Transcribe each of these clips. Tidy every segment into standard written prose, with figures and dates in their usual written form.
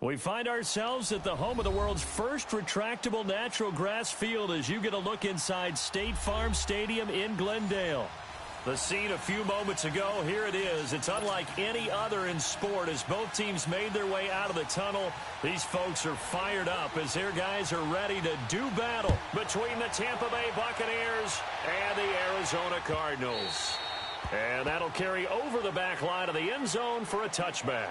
We find ourselves at the home of the world's first retractable natural grass field as you get a look inside State Farm Stadium in Glendale. The scene a few moments ago, here it is. It's unlike any other in sport as both teams made their way out of the tunnel. These folks are fired up as their guys are ready to do battle between the Tampa Bay Buccaneers and the Arizona Cardinals. And that'll carry over the back line of the end zone for a touchback.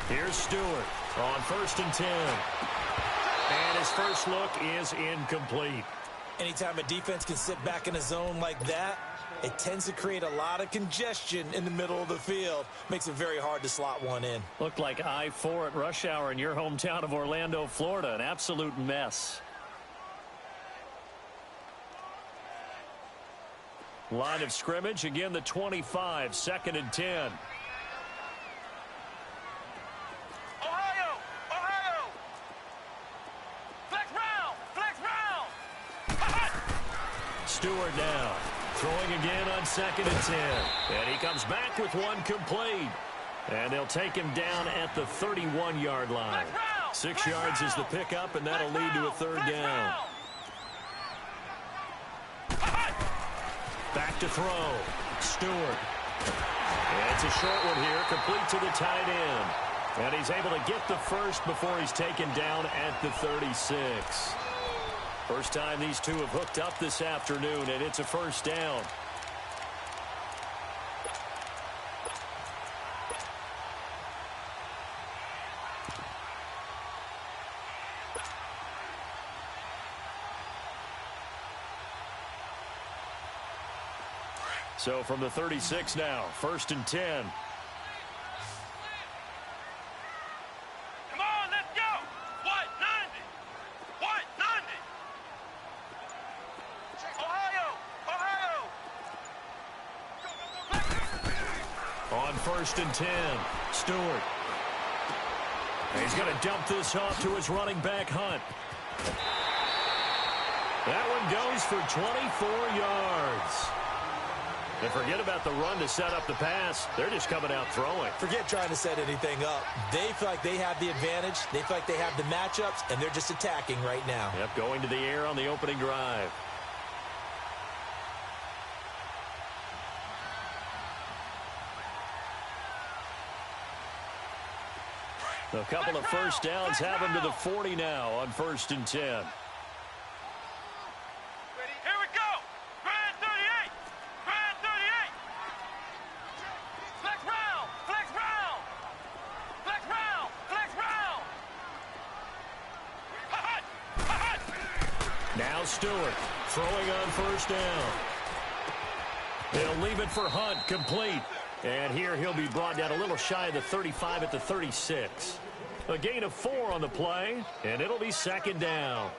Here's Stewart on 1st and 10. And his first look is incomplete. Anytime a defense can sit back in a zone like that, it tends to create a lot of congestion in the middle of the field. Makes it very hard to slot one in. Looked like I-4 at rush hour in your hometown of Orlando, Florida. An absolute mess. Line of scrimmage, again the 25, 2nd and 10. Stewart now, throwing again on 2nd and 10. And he comes back with one complete. And they'll take him down at the 31-yard line. 6 yards is the pickup, and that'll lead to a 3rd down. Back to throw. Stewart. And it's a short one here, complete to the tight end. And he's able to get the first before he's taken down at the 36. First time these two have hooked up this afternoon, and it's a 1st down. So from the 36 now, 1st and 10. On 1st and 10, Stewart. He's going to dump this off to his running back, Hunt. That one goes for 24 yards. And forget about the run to set up the pass. They're just coming out throwing. Forget trying to set anything up. They feel like they have the advantage. They feel like they have the matchups, and they're just attacking right now. Yep, going to the air on the opening drive. A couple of 1st downs have him to the 40 now on 1st and 10. Here we go. Grand 38. Grand 38. Flex round. Flex round. Flex round. Flex round. Now Stewart throwing on 1st down. They'll leave it for Hunt, complete. And here he'll be brought down a little shy of the 35 at the 36. A gain of 4 on the play, and it'll be 2nd down.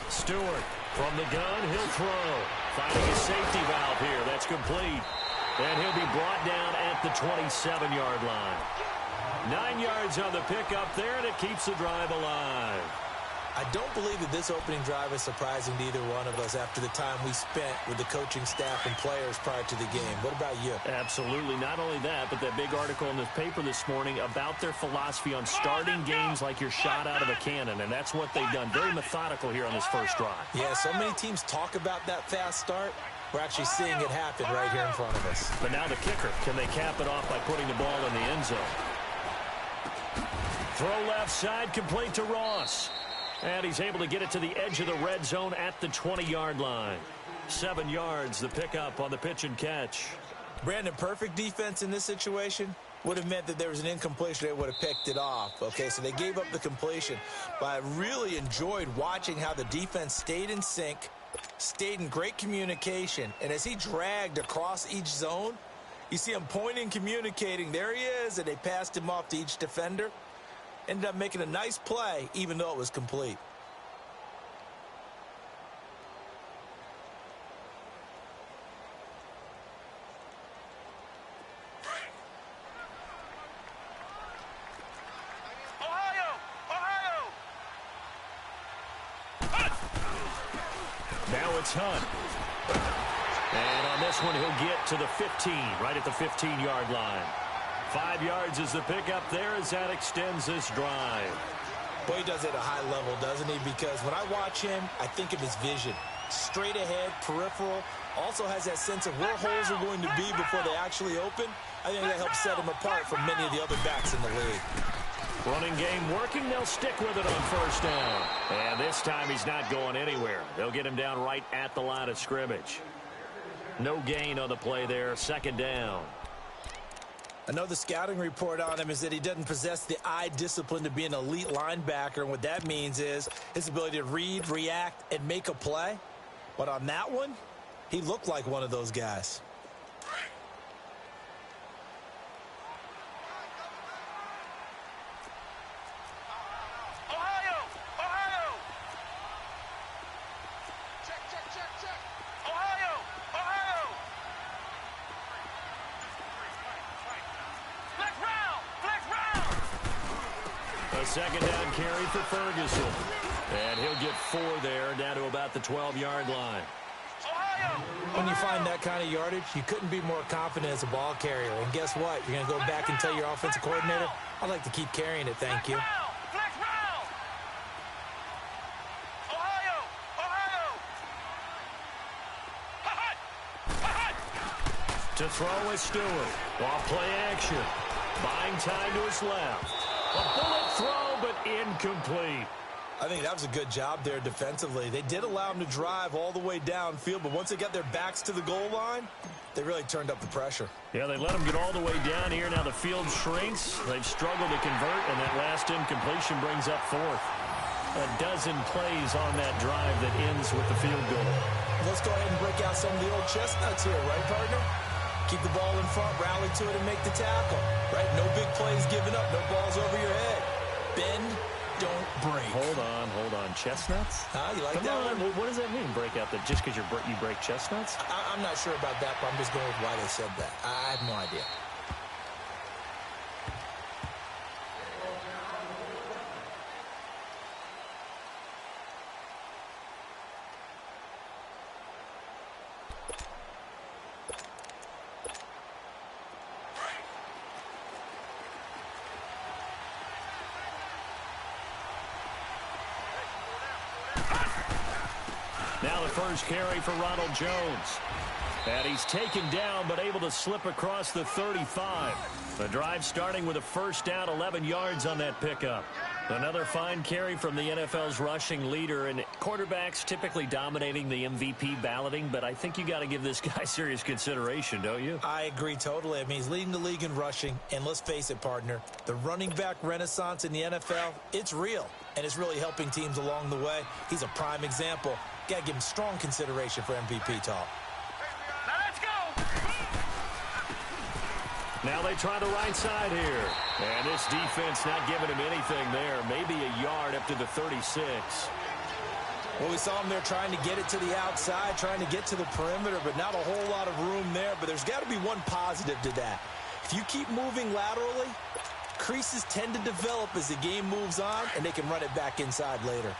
Stewart from the gun, he'll throw. Finding a safety valve here. That's complete. And he'll be brought down at the 27-yard line. 9 yards on the pickup there, and it keeps the drive alive. I don't believe that this opening drive is surprising to either one of us after the time we spent with the coaching staff and players prior to the game. What about you? Absolutely. Not only that, but that big article in the paper this morning about their philosophy on starting games like you're shot out of a cannon, and that's what they've done. Very methodical here on this first drive. Yeah, so many teams talk about that fast start. We're actually seeing it happen right here in front of us. But now the kicker. Can they cap it off by putting the ball in the end zone? Throw left side, complete to Ross. And he's able to get it to the edge of the red zone at the 20-yard line. 7 yards, the pickup on the pitch and catch. Brandon, perfect defense in this situation would have meant that there was an incompletion. They would have picked it off. Okay, so they gave up the completion. But I really enjoyed watching how the defense stayed in sync, stayed in great communication. And as he dragged across each zone, you see him pointing, communicating. There he is, and they passed him off to each defender. Ended up making a nice play, even though it was complete. Now it's Hunt. And on this one, he'll get to the 15, right at the 15-yard line. 5 yards is the pickup there as that extends this drive. Boy, he does it at a high level, doesn't he? Because when I watch him, I think of his vision. Straight ahead, peripheral. Also has that sense of where holes are going to be before they actually open. I think that helps set him apart from many of the other backs in the league. Running game working. They'll stick with it on first down. And this time he's not going anywhere. They'll get him down right at the line of scrimmage. No gain on the play there. Second down. I know the scouting report on him is that he doesn't possess the eye discipline to be an elite linebacker. And what that means is his ability to read, react, and make a play. But on that one, he looked like one of those guys. Second down carry for Ferguson. And he'll get 4 there, down to about the 12-yard line. When you find that kind of yardage, you couldn't be more confident as a ball carrier. And guess what? You're going to go back and tell your offensive coordinator, I'd like to keep carrying it, thank you. To throw is Stewart. Off play action. Buying time to his left. A bullet throw, but incomplete. I think that was a good job there defensively. They did allow him to drive all the way downfield, but once they got their backs to the goal line, they really turned up the pressure. Yeah, they let him get all the way down here. Now the field shrinks. They've struggled to convert, and that last incompletion brings up 4th. A dozen plays on that drive that ends with the field goal. Let's go ahead and break out some of the old chestnuts here, right, partner? Keep the ball in front, rally to it, and make the tackle. Right? No big plays given up, no balls over your head. Bend, don't break. Hold on. Chestnuts? You like Come that on. one? What does that mean, break out? That just because you break chestnuts? I'm not sure about that, but I'm just going with why they said that. I have no idea. Now the first carry for Ronald Jones. And he's taken down, but able to slip across the 35. The drive starting with a first down, 11 yards on that pickup. Another fine carry from the NFL's rushing leader, and quarterbacks typically dominating the MVP balloting, but I think you got to give this guy serious consideration, don't you? I agree totally. I mean, he's leading the league in rushing, and let's face it, partner, the running back renaissance in the NFL, it's real, and it's really helping teams along the way. He's a prime example. Got to give him strong consideration for MVP talk. Now let's go. Now they try the right side here. And this defense not giving him anything there. Maybe a yard up to the 36. Well, we saw him there trying to get it to the outside, trying to get to the perimeter, but not a whole lot of room there. But there's got to be one positive to that. If you keep moving laterally, creases tend to develop as the game moves on, and they can run it back inside later.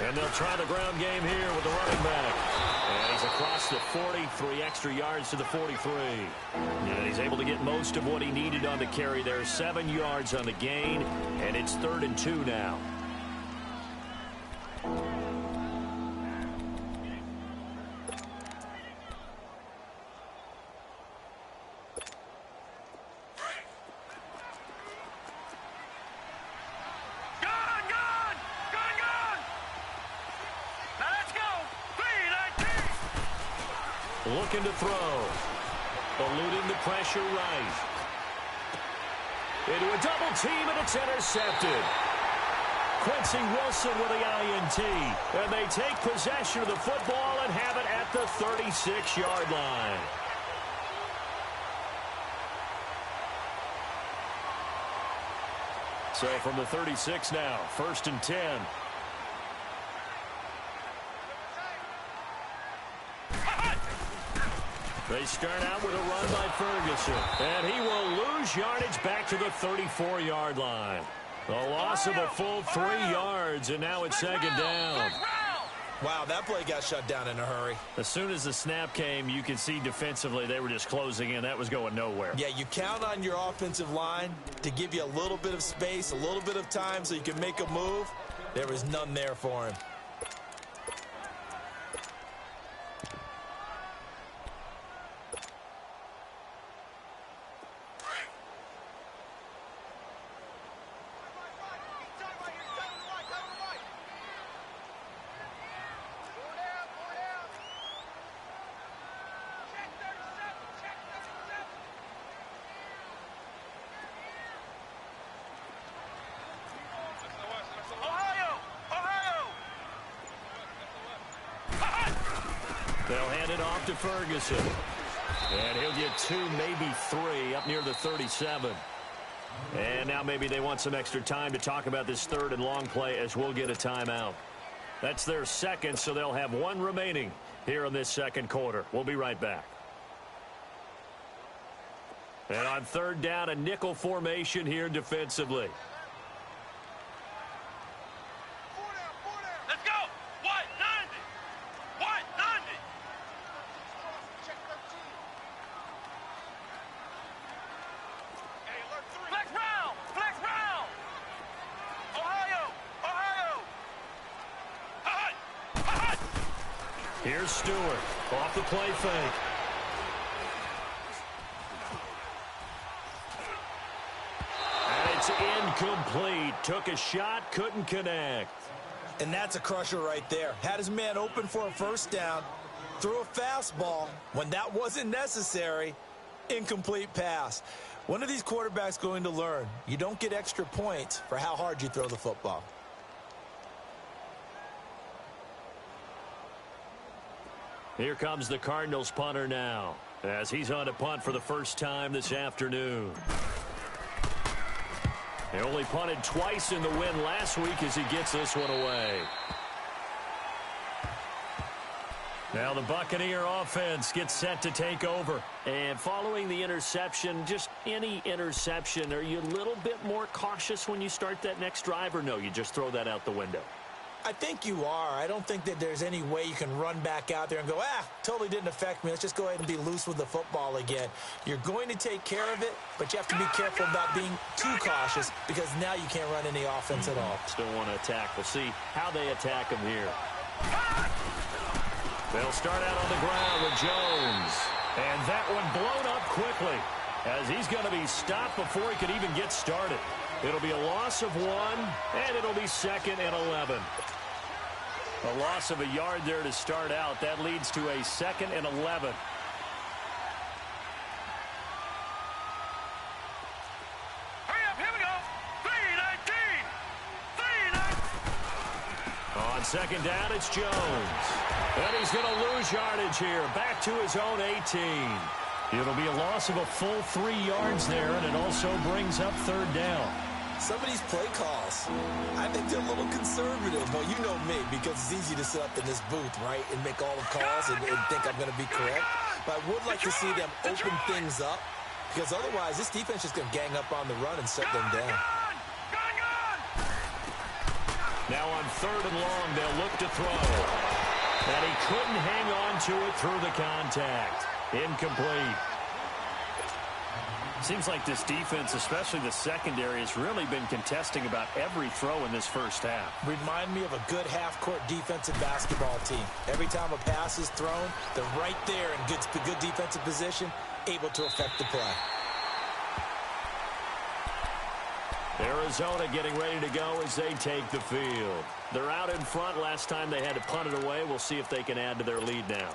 And they'll try the ground game here with the running back. And he's across the 40, 3 extra yards to the 43. And he's able to get most of what he needed on the carry there. 7 yards on the gain, and it's 3rd and 2 now. Looking to throw. Eluding the pressure right. Into a double team, and it's intercepted. Quincy Wilson with the INT. And they take possession of the football and have it at the 36-yard line. So from the 36 now, 1st and 10. They start out with a run by Ferguson. And he will lose yardage back to the 34-yard line. A loss of a full 3 yards, and now it's 2nd down. Wow, that play got shut down in a hurry. As soon as the snap came, you could see defensively they were just closing in. That was going nowhere. Yeah, you count on your offensive line to give you a little bit of space, a little bit of time so you can make a move. There was none there for him. They'll hand it off to Ferguson. And he'll get 2, maybe 3, up near the 37. And now maybe they want some extra time to talk about this 3rd and long play as we'll get a timeout. That's their 2nd, so they'll have 1 remaining here in this 2nd quarter. We'll be right back. And on 3rd down, a nickel formation here defensively. Here's Stewart off the play fake. And it's incomplete. Took a shot, couldn't connect. And that's a crusher right there. Had his man open for a 1st down, threw a fastball when that wasn't necessary. Incomplete pass. One of these quarterbacks going to learn. You don't get extra points for how hard you throw the football. Here comes the Cardinals punter now, as he's on to punt for the first time this afternoon. They only punted twice in the win last week as he gets this one away. Now the Buccaneer offense gets set to take over. And following the interception, just any interception, are you a little bit more cautious when you start that next drive, or no, you just throw that out the window? I think you are. I don't think that there's any way you can run back out there and go, totally didn't affect me. Let's just go ahead and be loose with the football again. You're going to take care of it, but you have to be careful about being too cautious because now you can't run any offense at all. Still want to attack. We'll see how they attack him here. They'll start out on the ground with Jones. And that one blown up quickly as he's going to be stopped before he could even get started. It'll be a loss of 1, and it'll be 2nd and 11. A loss of a yard there to start out. That leads to a 2nd and 11. Hurry up, here we go. 3-19. On 2nd down, it's Jones. And he's going to lose yardage here. Back to his own 18. It'll be a loss of a full 3 yards there, and it also brings up 3rd down. Some of these play calls, I think they're a little conservative. Well, you know me, because it's easy to sit up in this booth, right, and make all the calls and think I'm going to be correct. But I would like to see them open things up, because otherwise this defense is going to gang up on the run and shut them down. Now on 3rd and long, they'll look to throw. And he couldn't hang on to it through the contact. Incomplete. Seems like this defense, especially the secondary, has really been contesting about every throw in this first half. Remind me of a good half-court defensive basketball team. Every time a pass is thrown, they're right there in good defensive position, able to affect the play. Arizona getting ready to go as they take the field. They're out in front. Last time they had to punt it away. We'll see if they can add to their lead now.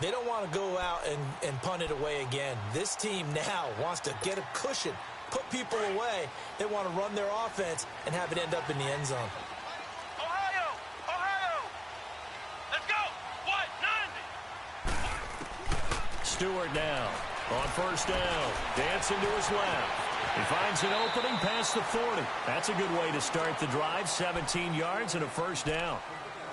They don't want to go out and punt it away again. This team now wants to get a cushion, put people away. They want to run their offense and have it end up in the end zone. Ohio! Ohio! Let's go! What? 90! Stewart now on first down. Dancing to his left. He finds an opening past the 40. That's a good way to start the drive. 17 yards and a first down.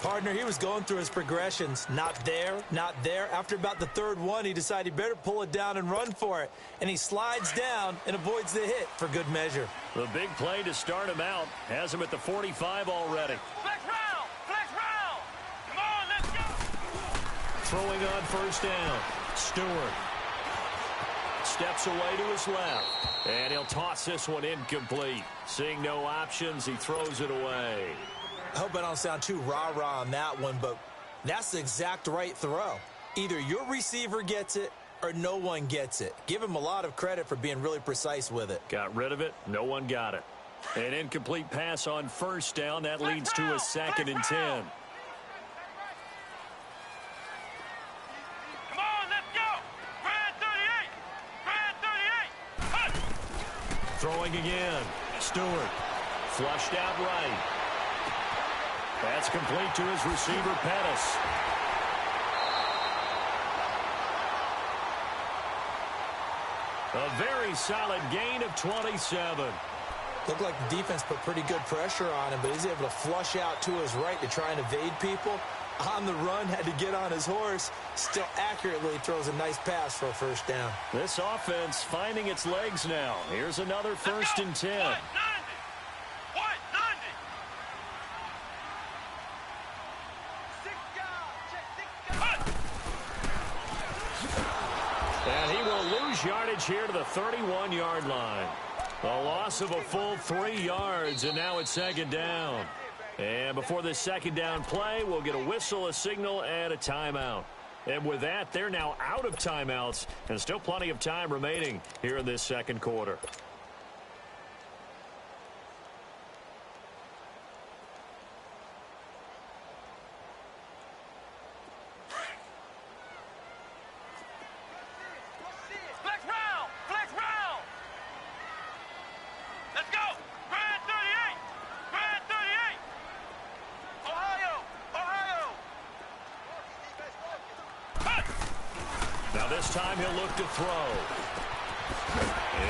Partner, he was going through his progressions. Not there, not there. After about the third one, he decided he better pull it down and run for it. And he slides down and avoids the hit for good measure. The big play to start him out has him at the 45 already. Flex round! Flex round! Come on, let's go! Throwing on first down. Stewart steps away to his left. And he'll toss this one incomplete. Seeing no options, he throws it away. I hope I don't sound too rah-rah on that one, but that's the exact right throw. Either your receiver gets it or no one gets it. Give him a lot of credit for being really precise with it. Got rid of it. No one got it. An incomplete pass on first down. That leads to a 2nd and 10. Come on, let's go! Grand 38! Grand 38! Throwing again. Stewart flushed out right. That's complete to his receiver, Pettis. A very solid gain of 27. Looked like the defense put pretty good pressure on him, but he's able to flush out to his right to try and evade people. On the run, had to get on his horse. Still accurately throws a nice pass for a first down. This offense finding its legs now. Here's another 1st and 10. What? 90! What? 90! 6 yards! Check 6 yards! And he will lose yardage here to the 31-yard line. A loss of a full 3 yards, and now it's 2nd down. And before this 2nd down play, we'll get a whistle, a signal, and a timeout. And with that, they're now out of timeouts, and still plenty of time remaining here in this 2nd quarter. Flex round! Flex round! Let's go! Grand 38! Grand 38! Ohio! Ohio! Now this time he'll look to throw.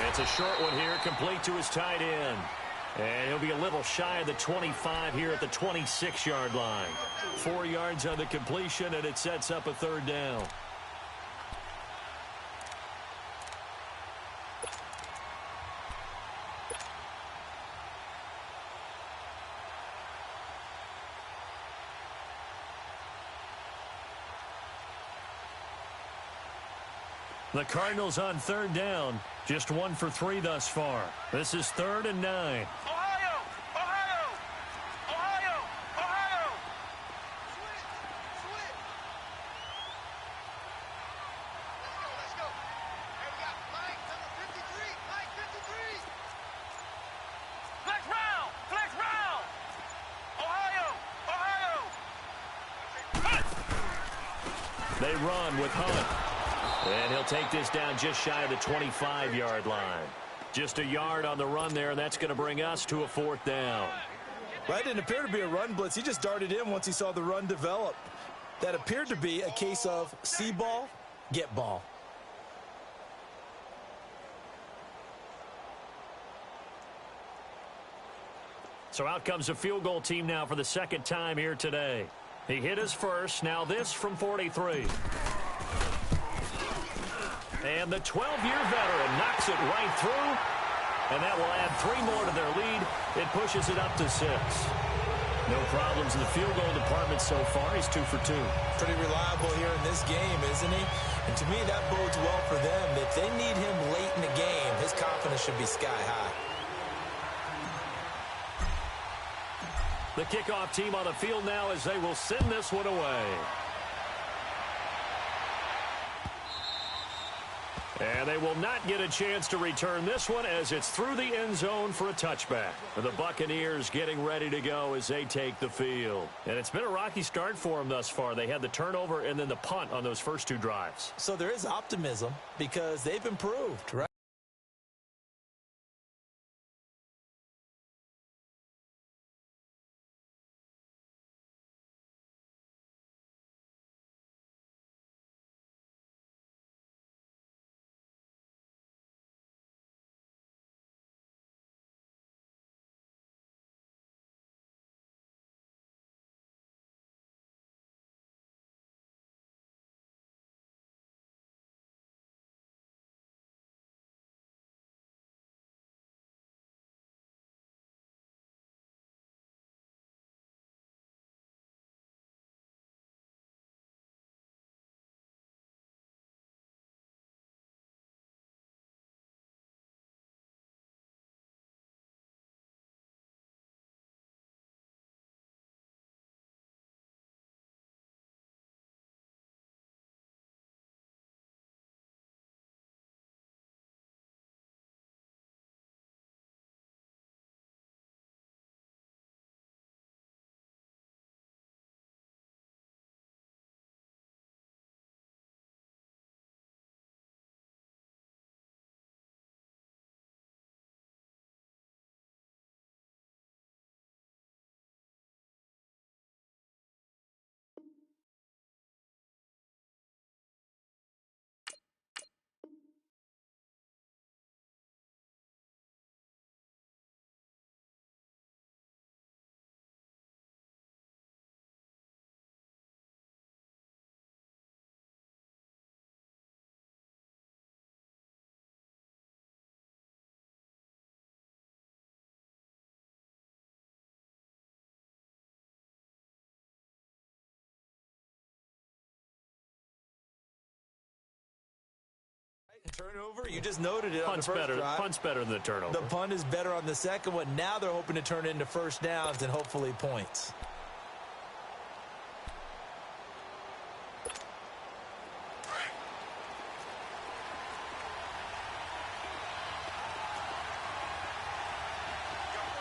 It's a short one here, complete to his tight end. And he'll be a little shy of the 25 here at the 26-yard line. 4 yards on the completion, and it sets up a 3rd down. The Cardinals on 3rd down. Just 1 for 3 thus far. This is 3rd and 9. Ohio! Ohio! Ohio! Ohio! Switch! Switch! Let's go! Here we got flag number 53! Flag 53! Flex round! Flex round! Ohio! Ohio! They run with Hunt. And he'll take this down just shy of the 25-yard line. Just a yard on the run there, and that's going to bring us to a 4th down. Well, that didn't appear to be a run blitz. He just darted in once he saw the run develop. That appeared to be a case of see ball, get ball. So out comes a field goal team now for the 2nd time here today. He hit his first. Now this from 43. And the 12-year veteran knocks it right through. And that will add 3 more to their lead. It pushes it up to 6. No problems in the field goal department so far. He's 2 for 2. Pretty reliable here in this game, isn't he? And to me, that bodes well for them. If they need him late in the game, his confidence should be sky high. The kickoff team on the field now as they will send this one away. And they will not get a chance to return this one as it's through the end zone for a touchback. The Buccaneers getting ready to go as they take the field. And it's been a rocky start for them thus far. They had the turnover and then the punt on those first two drives. So there is optimism because they've improved, right? Turnover, you just noted it on the first drive. Punt's better than the turnover. The punt is better on the second one. Now they're hoping to turn it into first downs and hopefully points.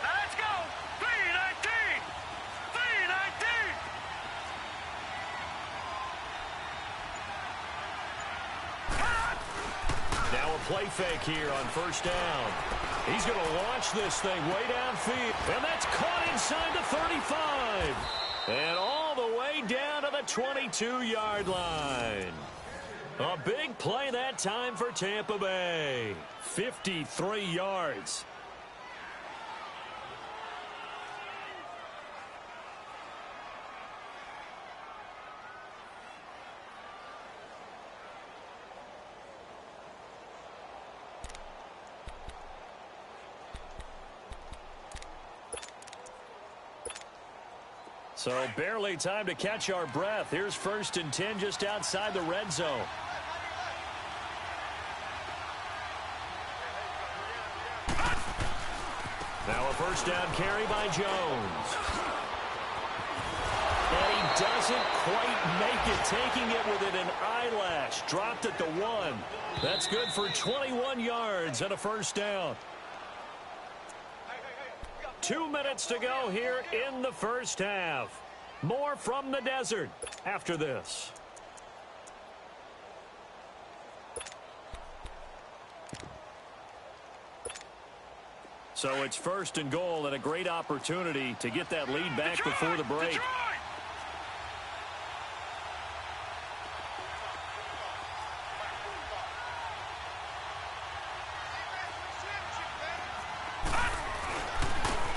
Let's go! 319! 319! Now a play fake here on first down. He's going to launch this thing way downfield. And that's caught inside the 35. And all the way down to the 22-yard line. A big play that time for Tampa Bay. 53 yards. So barely time to catch our breath. Here's 1st and 10 just outside the red zone. Now a first down carry by Jones. And he doesn't quite make it, taking it within an eyelash. Dropped at the 1. That's good for 21 yards and a first down. 2 minutes to go here in the first half. More from the desert after this. So it's 1st and goal and a great opportunity to get that lead back before the break. Detroit!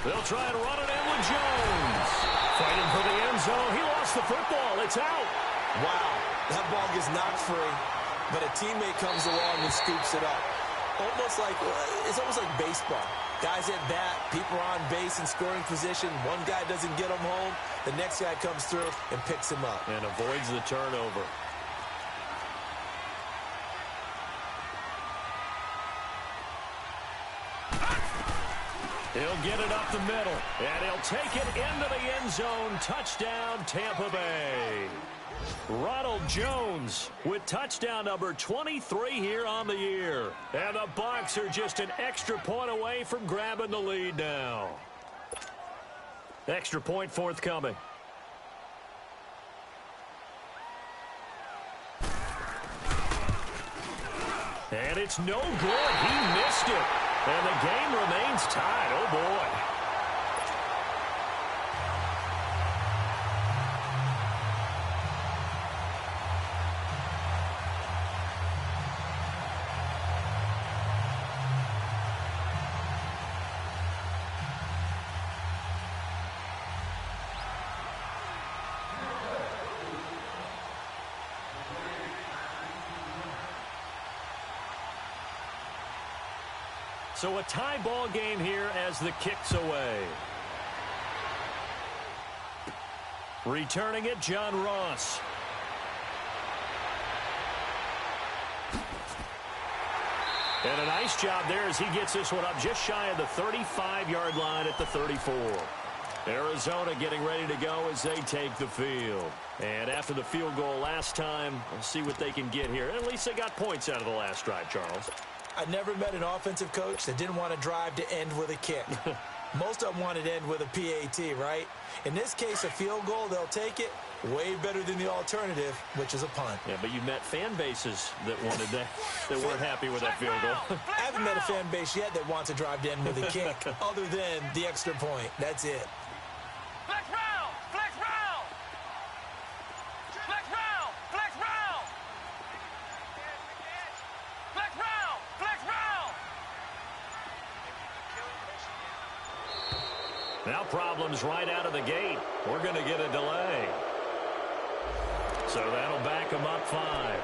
They'll try and run it in with Jones. Fighting for the end zone. He lost the football. It's out. Wow, that ball gets knocked free, but a teammate comes along and scoops it up. It's almost like baseball. Guys at bat, people are on base in scoring position. One guy doesn't get him home. The next guy comes through and picks him up. And avoids the turnover. He'll get it up the middle, and he'll take it into the end zone. Touchdown, Tampa Bay. Ronald Jones with touchdown number 23 here on the year. And the Bucs are just an extra point away from grabbing the lead now. Extra point forthcoming. And it's no good. He missed it. And the game remains tied. Oh, boy. So a tie ball game here as the kick's away. Returning it, John Ross. And a nice job there as he gets this one up just shy of the 35-yard line at the 34. Arizona getting ready to go as they take the field. And after the field goal last time, we'll see what they can get here. At least they got points out of the last drive, Charles. I never met an offensive coach that didn't want to drive to end with a kick. Most of them wanted to end with a PAT, right? In this case, a field goal, they'll take it. Way better than the alternative, which is a punt. Yeah, but you met fan bases that wanted that, that weren't happy with that field goal. I haven't met a fan base yet that wants to drive to end with a kick, other than the extra point. That's it. Flex round! Flex round! Flex round! Flex round! Flex round! Flex round! Now problems right out of the gate. We're going to get a delay. So that'll back them up 5.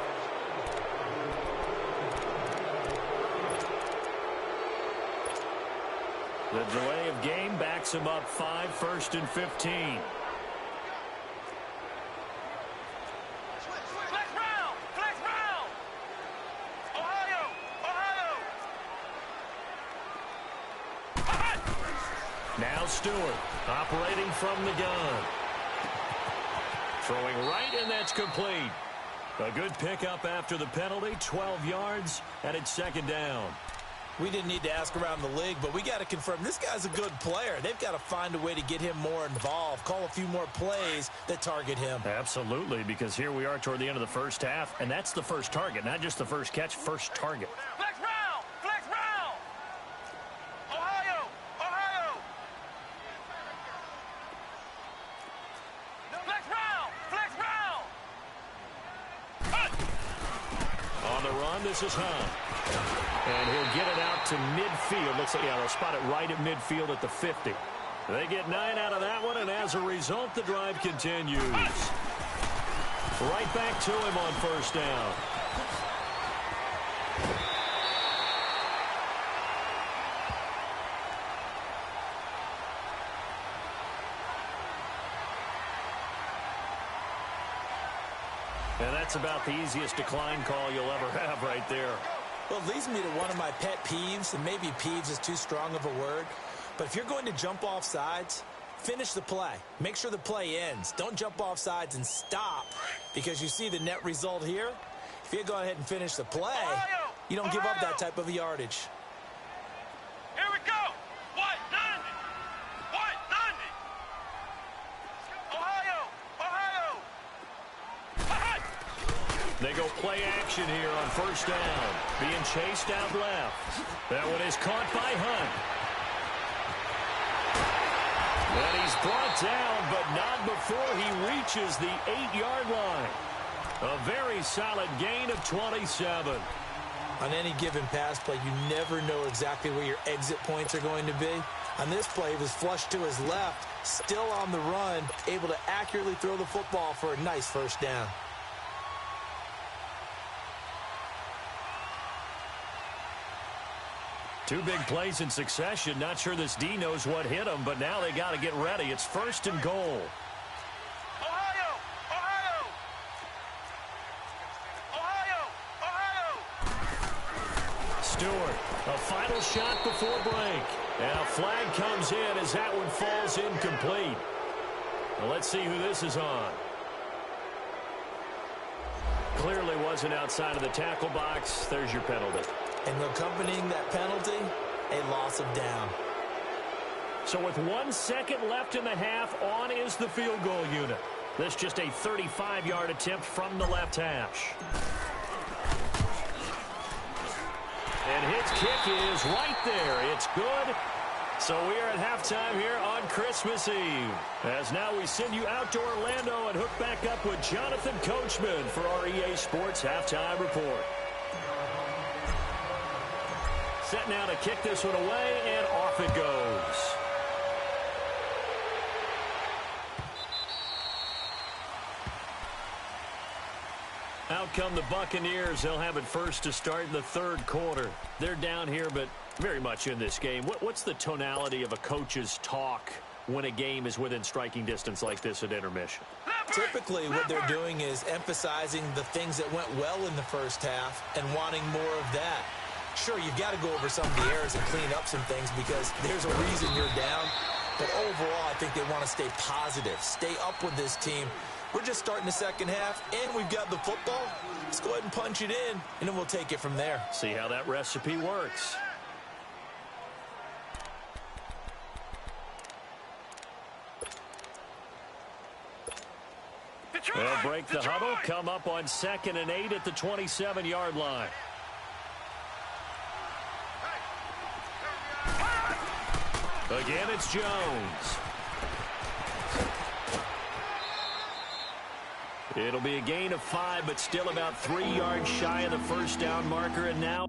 The delay of game backs them up 5, 1st and 15. Flex round! Flex round! Ohio! Ohio! Now Stewart operating from the gun. Throwing right, and that's complete. A good pickup after the penalty, 12 yards, and it's 2nd down. We didn't need to ask around the league, but we got to confirm this guy's a good player. They've got to find a way to get him more involved, call a few more plays that target him. Absolutely, because here we are toward the end of the first half, and that's the first target, not just the first catch, first target. Flex round! Flex round! Ohio! Ohio! Flex round! Flex round! On the run, this is Hunt. And he'll get it out to midfield. Looks like, yeah, they'll spot it right at midfield at the 50. They get 9 out of that one, and as a result, the drive continues. Right back to him on 1st down. And that's about the easiest decline call you'll ever have right there. Well, it leads me to one of my pet peeves, and maybe peeves is too strong of a word, but if you're going to jump off sides, finish the play. Make sure the play ends. Don't jump off sides and stop because you see the net result here. If you go ahead and finish the play, you don't give up that type of yardage. Here we go! White 90! White 90! Ohio! Ohio! They go play action here on 1st down. Being chased out left. That one is caught by Hunt. And he's brought down, but not before he reaches the 8-yard line. A very solid gain of 27. On any given pass play, you never know exactly where your exit points are going to be. On this play, he was flushed to his left, still on the run, able to accurately throw the football for a nice 1st down. Two big plays in succession. Not sure this D knows what hit him, but now they got to get ready. It's 1st and goal. Ohio! Ohio! Ohio! Ohio! Stewart, a final shot before break. And a flag comes in as that one falls incomplete. Well, let's see who this is on. clearly wasn't outside of the tackle box. There's your penalty. And accompanying that penalty, a loss of down. So with 1 second left in the half, on is the field goal unit. This just a 35-yard attempt from the left hash. And his kick is right there. It's good. So we are at halftime here on Christmas Eve. As now we send you out to Orlando and hook back up with Jonathan Coachman for our EA Sports Halftime Report. Set now to kick this one away, and off it goes. Out come the Buccaneers. They'll have it first to start in the third quarter. They're down here, but very much in this game. What's the tonality of a coach's talk when a game is within striking distance like this at intermission? Typically, what they're doing is emphasizing the things that went well in the first half and wanting more of that. Sure, you've got to go over some of the errors and clean up some things because there's a reason you're down. But overall, I think they want to stay positive, stay up with this team. We're just starting the second half, and we've got the football. Let's go ahead and punch it in, and then we'll take it from there. See how that recipe works. They'll break the huddle, come up on 2nd and 8 at the 27-yard line. Again, it's Jones. It'll be a gain of 5, but still about 3 yards shy of the first down marker, and now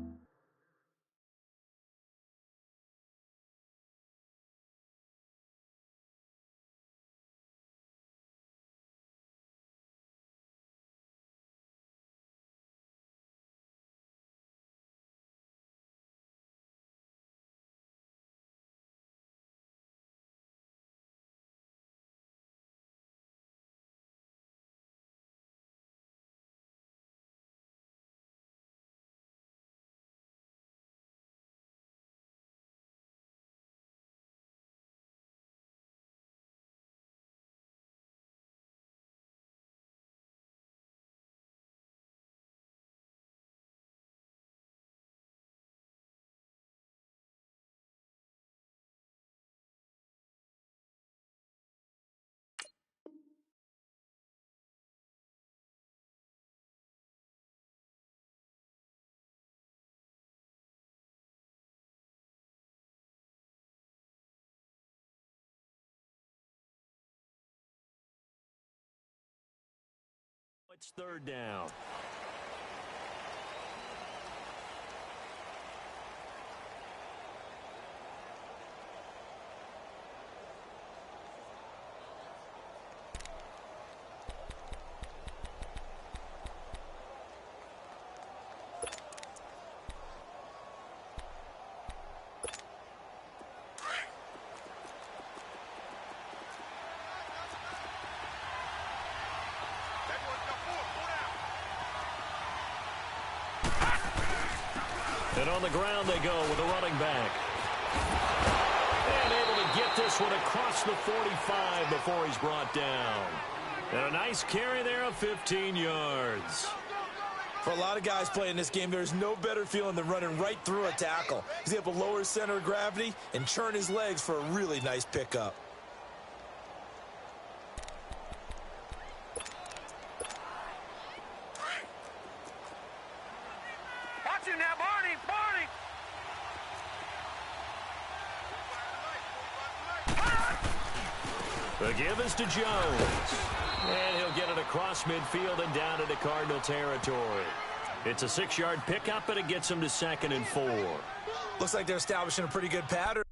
it's 3rd down. And on the ground they go with a running back. And able to get this one across the 45 before he's brought down. And a nice carry there of 15 yards. For a lot of guys playing this game, there's no better feeling than running right through a tackle. He's able to lower his center of gravity and churn his legs for a really nice pickup. Watch him now, Barney! The give is to Jones. And he'll get it across midfield and down into Cardinal territory. It's a 6-yard pickup, and it gets him to 2nd and 4. Looks like they're establishing a pretty good pattern.